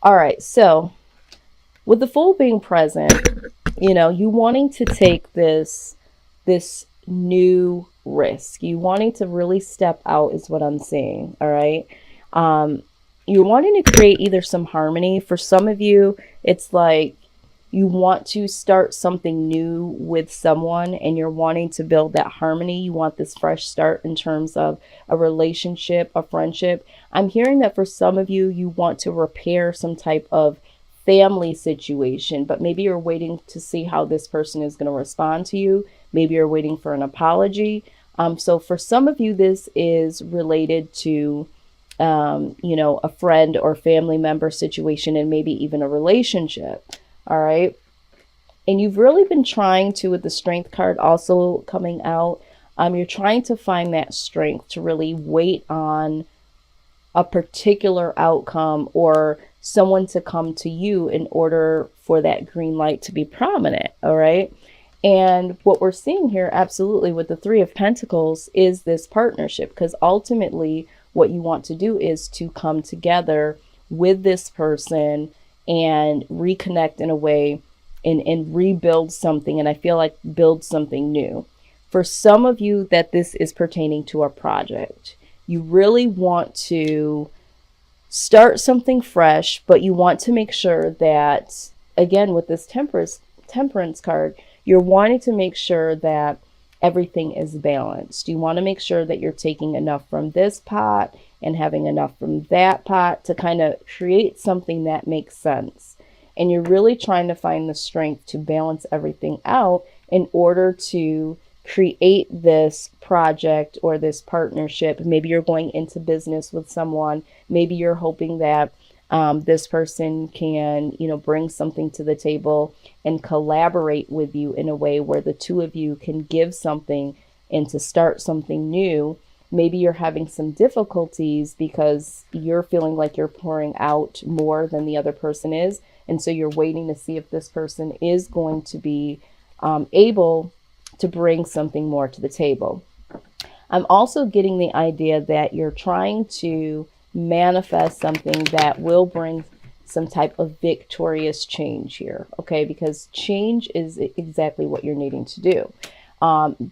All right, so with the Fool being present, you wanting to take this new risk, you wanting to really step out is what I'm seeing. All right. um you're wanting to create either some harmony. For some of you, it's like you want to start something new with someone and you're wanting to build that harmony. You want this fresh start in terms of a relationship, a friendship. I'm hearing that for some of you, you want to repair some type of family situation, but maybe you're waiting to see how this person is going to respond to you. Maybe you're waiting for an apology. So for some of you, this is related to, a friend or family member situation and maybe even a relationship. All right. And you've really been trying to, with the strength card also coming out, you're trying to find that strength to really wait on a particular outcome or someone to come to you in order for that green light to be prominent. All right. And what we're seeing here, absolutely, with the Three of Pentacles is this partnership, because ultimately what you want to do is to come together with this person and reconnect in a way and rebuild something. And I feel like build something new. For some of you, that this is pertaining to a project. You really want to start something fresh, but you want to make sure that, again, with this temperance card, you're wanting to make sure that everything is balanced. You want to make sure that you're taking enough from this pot and having enough from that pot to kind of create something that makes sense. And you're really trying to find the strength to balance everything out in order to create this project or this partnership. Maybe you're going into business with someone. Maybe you're hoping that this person can, bring something to the table and collaborate with you in a way where the two of you can give something and to start something new. Maybe you're having some difficulties because you're feeling like you're pouring out more than the other person is. And so you're waiting to see if this person is going to be able to bring something more to the table. I'm also getting the idea that you're trying to manifest something that will bring some type of victorious change here, okay? Because change is exactly what you're needing to do.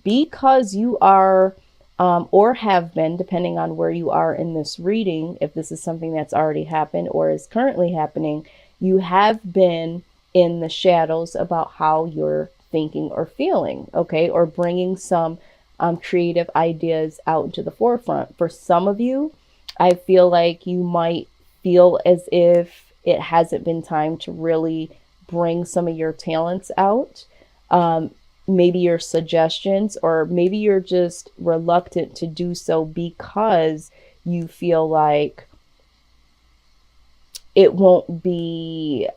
Because you are, or have been, depending on where you are in this reading, if this is something that's already happened or is currently happening, you have been in the shadows about how you're thinking or feeling, okay? Or bringing some creative ideas out into the forefront. For some of you, I feel like you might feel as if it hasn't been time to really bring some of your talents out. Maybe your suggestions, or maybe you're just reluctant to do so because you feel like it won't be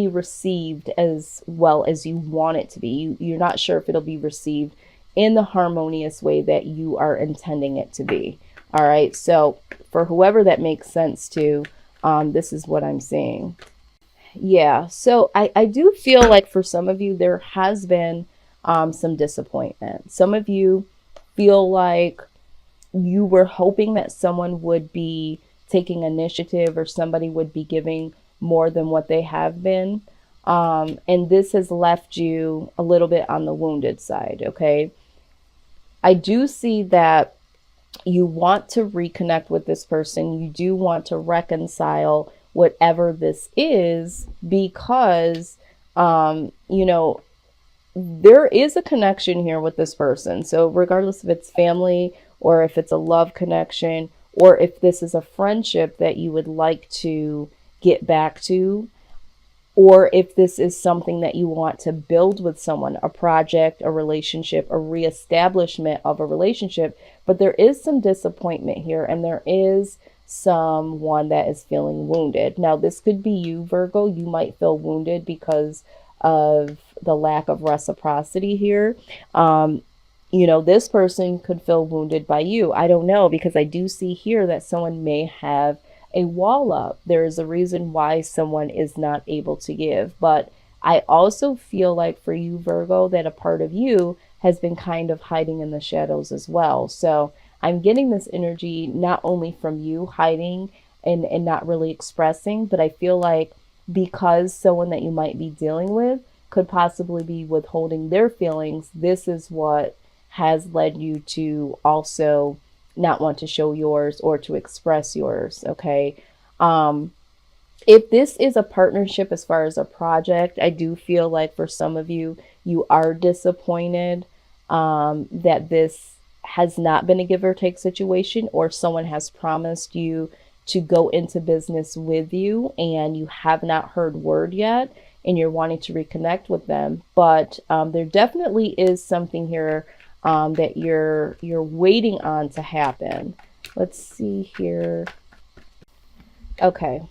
received as well as you want it to be. You're not sure if it'll be received in the harmonious way that you are intending it to be. All right. So for whoever that makes sense to, this is what I'm seeing. Yeah. So I do feel like for some of you, there has been some disappointment. Some of you feel like you were hoping that someone would be taking initiative or somebody would be giving more than what they have been. And this has left you a little bit on the wounded side. Okay. I do see that you want to reconnect with this person. You do want to reconcile whatever this is because, there is a connection here with this person. So regardless if it's family or if it's a love connection, or if this is a friendship that you would like to get back to, or if this is something that you want to build with someone, a project, a relationship, a reestablishment of a relationship. But there is some disappointment here, and there is someone that is feeling wounded. Now, this could be you, Virgo. You might feel wounded because of the lack of reciprocity here. This person could feel wounded by you. I don't know, because I do see here that someone may have a wall up. There is a reason why someone is not able to give. But I also feel like for you, Virgo, that a part of you has been kind of hiding in the shadows as well. So I'm getting this energy not only from you hiding and not really expressing. But I feel like because someone that you might be dealing with could possibly be withholding their feelings, this is what has led you to also not want to show yours or to express yours. Okay. Um, if this is a partnership as far as a project, I do feel like for some of you, you are disappointed that this has not been a give or take situation, or someone has promised you to go into business with you and you have not heard word yet and you're wanting to reconnect with them. But there definitely is something here that you're waiting on to happen. Let's see here. Okay,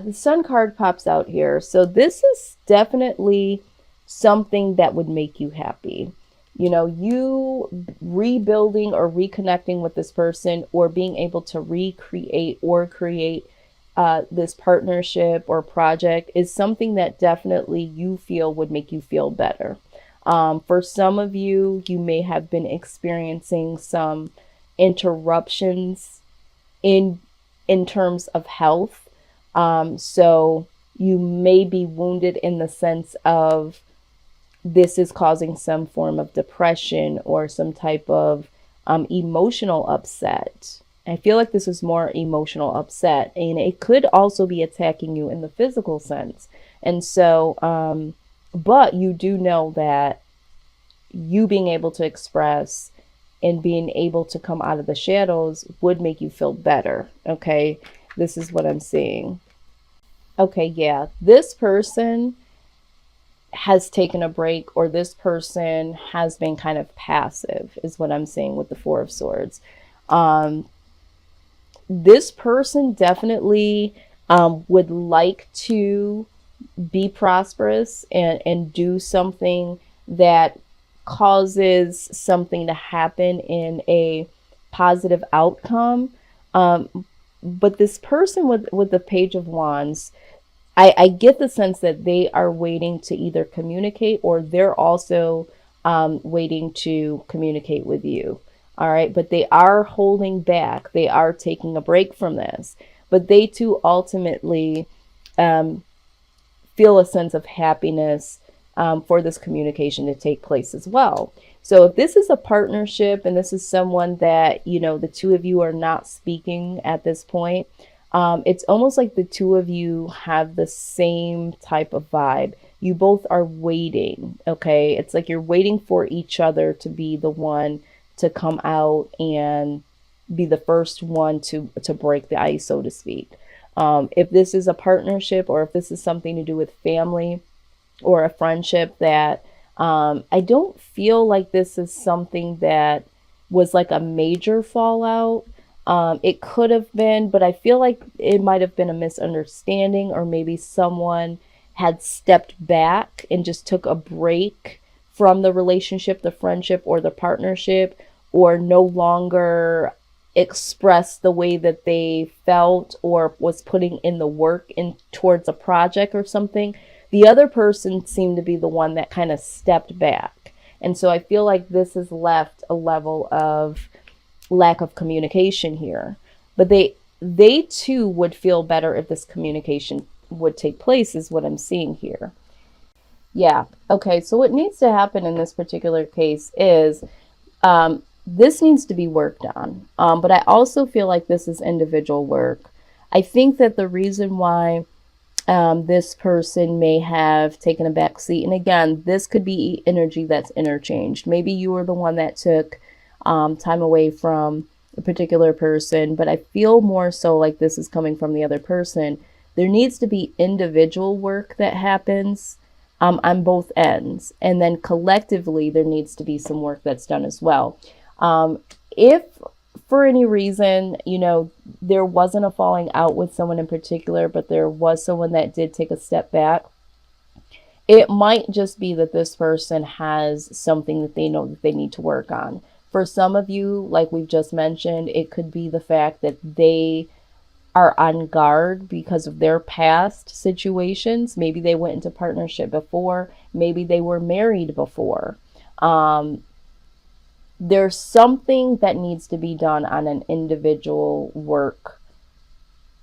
the Sun card pops out here. So this is definitely something that would make you happy. You know, you rebuilding or reconnecting with this person, or being able to recreate or create this partnership or project, is something that definitely you feel would make you feel better. For some of you, you may have been experiencing some interruptions in terms of health. So you may be wounded in the sense of this is causing some form of depression or some type of emotional upset. I feel like this is more emotional upset, and it could also be attacking you in the physical sense. And so, but you do know that you being able to express and being able to come out of the shadows would make you feel better. Okay, this is what I'm seeing. Okay, yeah, this person has taken a break, or this person has been kind of passive, is what I'm seeing with the Four of Swords. Um, this person definitely would like to be prosperous and do something that causes something to happen in a positive outcome. But this person with the Page of Wands, I get the sense that they are waiting to either communicate, or they're also waiting to communicate with you. All right. But they are holding back. They are taking a break from this. But they too ultimately feel a sense of happiness for this communication to take place as well. So if this is a partnership and this is someone that, you know, the two of you are not speaking at this point, it's almost like the two of you have the same type of vibe. You both are waiting, okay? It's like you're waiting for each other to be the one to come out and be the first one to break the ice, so to speak. If this is a partnership, or if this is something to do with family or a friendship, that I don't feel like this is something that was like a major fallout. It could have been, but I feel like it might have been a misunderstanding, or maybe someone had stepped back and just took a break from the relationship, the friendship, or the partnership, or no longer expressed the way that they felt or was putting in the work in towards a project or something. The other person seemed to be the one that kind of stepped back. And so I feel like this has left a level of lack of communication here. But they too would feel better if this communication would take place, is what I'm seeing here. Yeah. Okay. So what needs to happen in this particular case is this needs to be worked on. But I also feel like this is individual work. I think that the reason why this person may have taken a back seat, and again, this could be energy that's interchanged. Maybe you were the one that took time away from a particular person, but I feel more so like this is coming from the other person. There needs to be individual work that happens on both ends, and then collectively there needs to be some work that's done as well. If for any reason, you know, there wasn't a falling out with someone in particular, but there was someone that did take a step back, it might just be that this person has something that they know that they need to work on. For some of you, like we've just mentioned, it could be the fact that they are on guard because of their past situations. Maybe they went into partnership before. Maybe they were married before. There's something that needs to be done on an individual work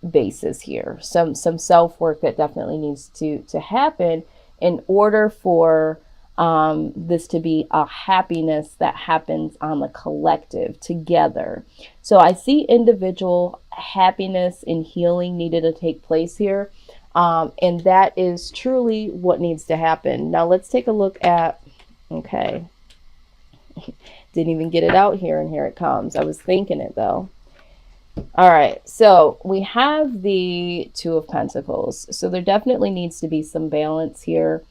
basis here. Some self-work that definitely needs to happen in order for this to be a happiness that happens on the collective together. So I see individual happiness and healing needed to take place here. And that is truly what needs to happen. Now let's take a look at, okay, didn't even get it out here, and here it comes. I was thinking it though. All right, so we have the Two of Pentacles. So there definitely needs to be some balance here.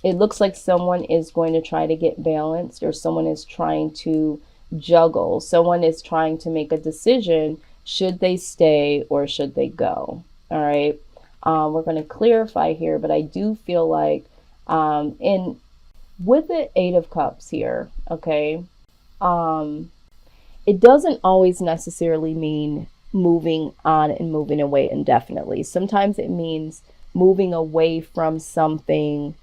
It looks like someone is going to try to get balanced, or someone is trying to juggle. Someone is trying to make a decision. Should they stay or should they go? All right. We're going to clarify here, but I do feel like with the Eight of Cups here, okay, it doesn't always necessarily mean moving on and moving away indefinitely. Sometimes it means moving away from something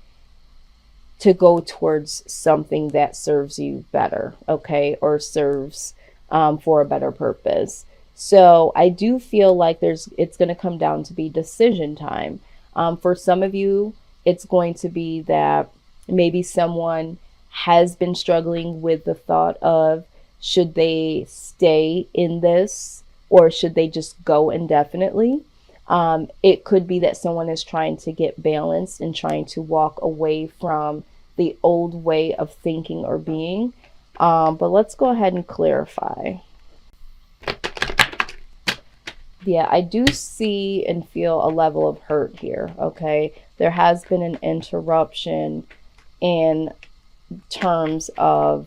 to go towards something that serves you better, okay, or serves for a better purpose. So I do feel like it's going to come down to be decision time. For some of you, it's going to be that maybe someone has been struggling with the thought of, should they stay in this or should they just go indefinitely? It could be that someone is trying to get balanced and trying to walk away from the old way of thinking or being. But let's go ahead and clarify. Yeah, I do see and feel a level of hurt here, okay? There has been an interruption in terms of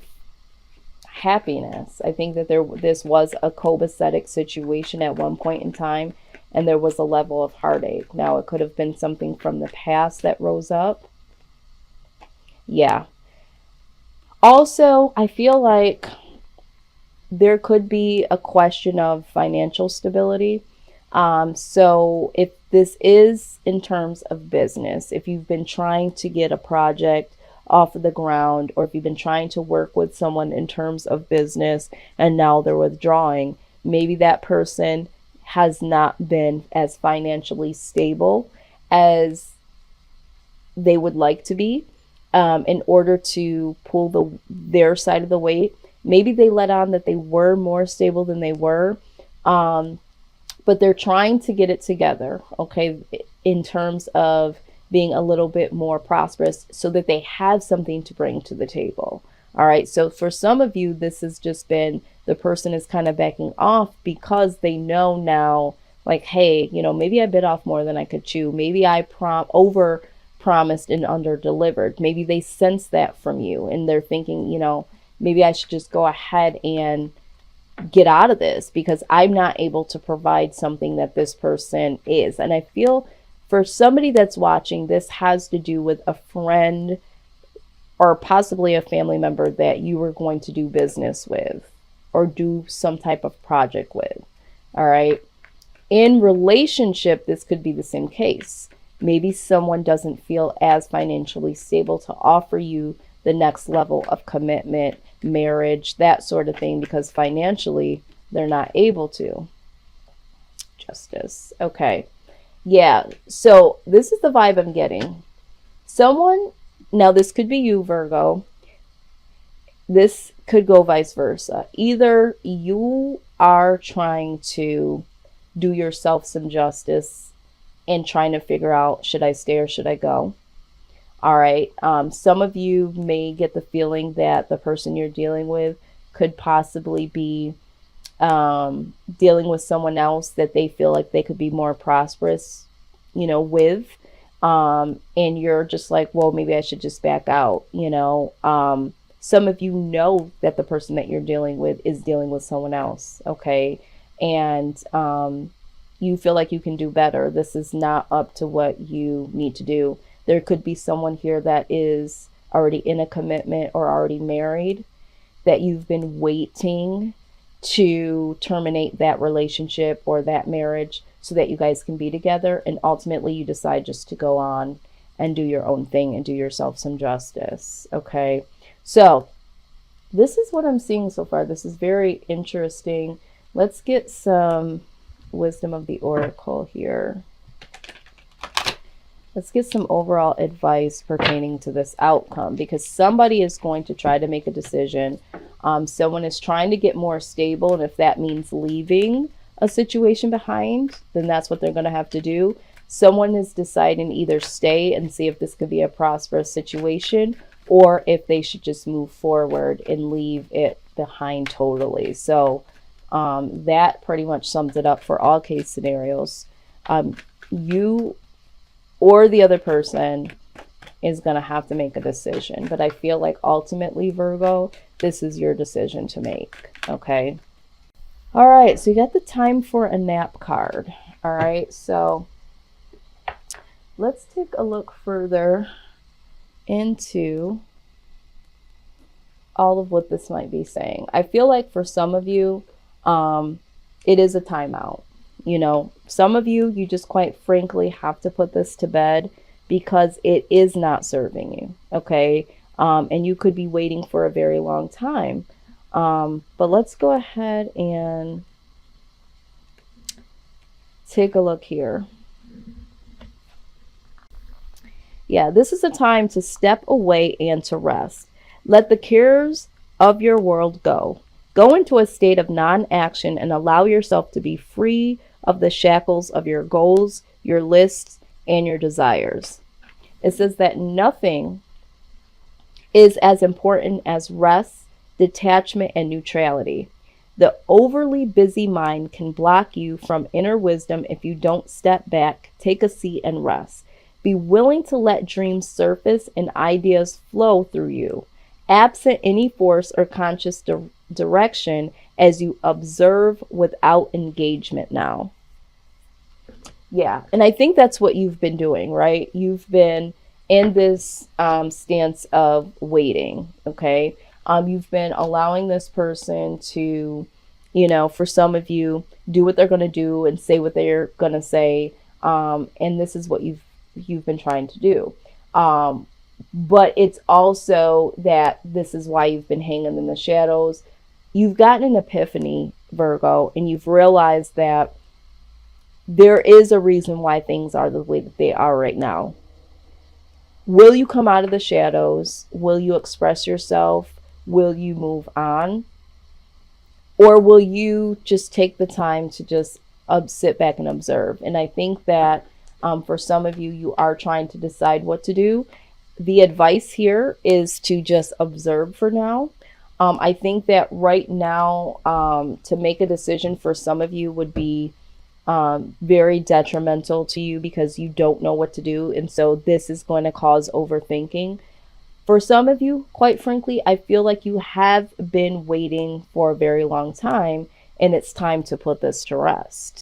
happiness. I think that this was a copacetic situation at one point in time, and there was a level of heartache. Now, it could have been something from the past that rose up. Yeah. Also, I feel like there could be a question of financial stability. So if this is in terms of business, if you've been trying to get a project off of the ground, or if you've been trying to work with someone in terms of business and now they're withdrawing, maybe that person has not been as financially stable as they would like to be, in order to pull their side of the weight. Maybe they let on that they were more stable than they were, but they're trying to get it together, okay, in terms of being a little bit more prosperous so that they have something to bring to the table. All right, so for some of you, this has just been the person is kind of backing off because they know now, like, hey, you know, maybe I bit off more than I could chew. Maybe I over promised and under delivered. Maybe they sense that from you and they're thinking, you know, maybe I should just go ahead and get out of this because I'm not able to provide something that this person is. And I feel for somebody that's watching, this has to do with a friend or possibly a family member that you were going to do business with or do some type of project with. All right. In relationship, this could be the same case. Maybe someone doesn't feel as financially stable to offer you the next level of commitment, marriage, that sort of thing, because financially they're not able to. Justice. Okay. Yeah. So this is the vibe I'm getting. Someone, now this could be you, Virgo. This could go vice versa. Either you are trying to do yourself some justice and trying to figure out, should I stay or should I go? All right. Some of you may get the feeling that the person you're dealing with could possibly be dealing with someone else that they feel like they could be more prosperous, you know, with. And you're just like, well, maybe I should just back out, you know. Some of you know that the person that you're dealing with is dealing with someone else, okay? And you feel like you can do better. This is not up to what you need to do. There could be someone here that is already in a commitment or already married that you've been waiting to terminate that relationship or that marriage so that you guys can be together. And ultimately you decide just to go on and do your own thing and do yourself some justice. Okay. So this is what I'm seeing so far. This is very interesting. Let's get some wisdom of the oracle here. Let's get some overall advice pertaining to this outcome, because somebody is going to try to make a decision. Someone is trying to get more stable, and if that means leaving a situation behind, then that's what they're going to have to do. Someone is deciding either stay and see if this could be a prosperous situation, or if they should just move forward and leave it behind totally. So that pretty much sums it up for all case scenarios. You or the other person is going to have to make a decision. But I feel like ultimately, Virgo, this is your decision to make. Okay. All right. So you got the time for a nap card. All right. So let's take a look further into all of what this might be saying. I feel like for some of you, it is a timeout. You know, some of you, you just quite frankly have to put this to bed because it is not serving you. Okay. And you could be waiting for a very long time. But let's go ahead and take a look here. Yeah, this is a time to step away and to rest. Let the cares of your world go. Go into a state of non-action and allow yourself to be free of the shackles of your goals, your lists, and your desires. It says that nothing is as important as rest, detachment, and neutrality. The overly busy mind can block you from inner wisdom if you don't step back, take a seat, and rest. Be willing to let dreams surface and ideas flow through you, absent any force or conscious direction, as you observe without engagement now. Yeah, and I think that's what you've been doing, right? You've been in this stance of waiting, okay? You've been allowing this person to, you know, for some of you, do what they're going to do and say what they're going to say, and this is what you've been trying to do. But it's also that this is why you've been hanging in the shadows. You've gotten an epiphany, Virgo, and you've realized that there is a reason why things are the way that they are right now. Will you come out of the shadows? Will you express yourself? Will you move on? Or will you just take the time to just sit back and observe? And I think that for some of you, you are trying to decide what to do. The advice here is to just observe for now. I think that right now, to make a decision for some of you would be very detrimental to you because you don't know what to do. And so this is going to cause overthinking. For some of you, quite frankly, I feel like you have been waiting for a very long time and it's time to put this to rest.